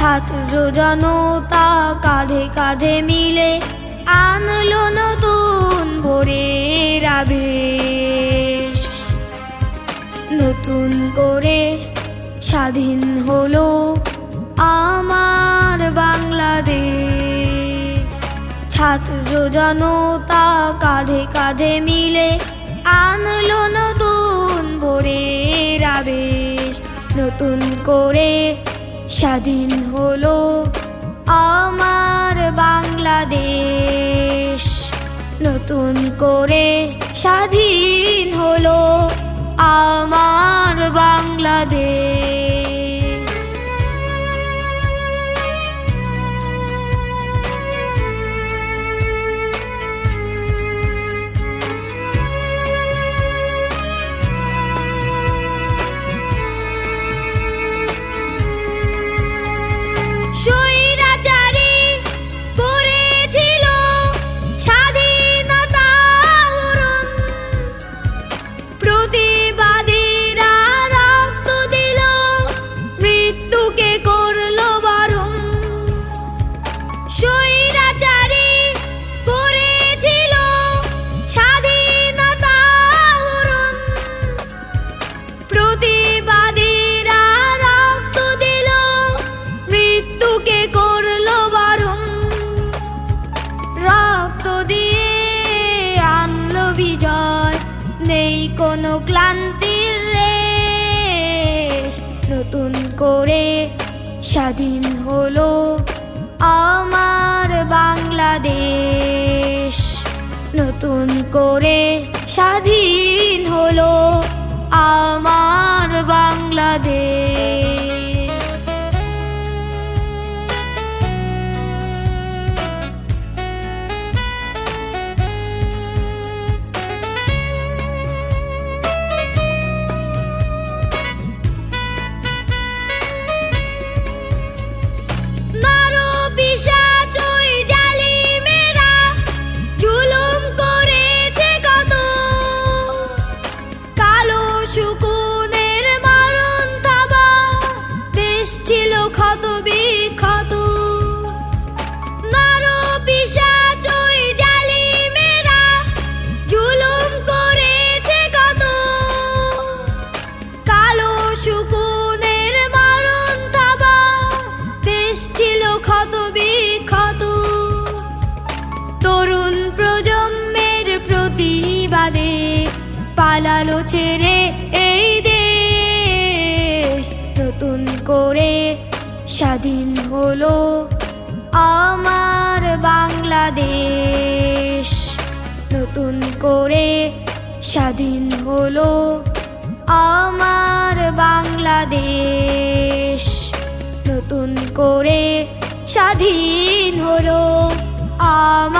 ছাত্র জনতা কাঁধে কাঁধে মিলে আনলো নতুন ভোরের আবেশ। নতুন করে স্বাধীন হলো আমার বাংলাদেশ। ছাত্র জনতা কাঁধে কাঁধে মিলে আনলো নতুন ভোরের আবেশ। নতুন করে স্বাধীন হলো আমার বাংলাদেশ। নতুন করে স্বাধীন হলো আমার বাংলাদেশ। নেই কোনো ক্লান্তির রেশ। নতুন করে স্বাধীন হলো আমার বাংলাদেশ। নতুন করে স্বাধীন হলো আমার বাংলাদেশ। তরুণ প্রজন্মের প্রতিবাদে পালালো ছেড়ে এই দেশ। নতুন করে স্বাধীন হলো আমার বাংলাদেশ। নতুন করে স্বাধীন হলো আমার বাংলাদেশ। নতুন করে স্বাধীন হলো আমার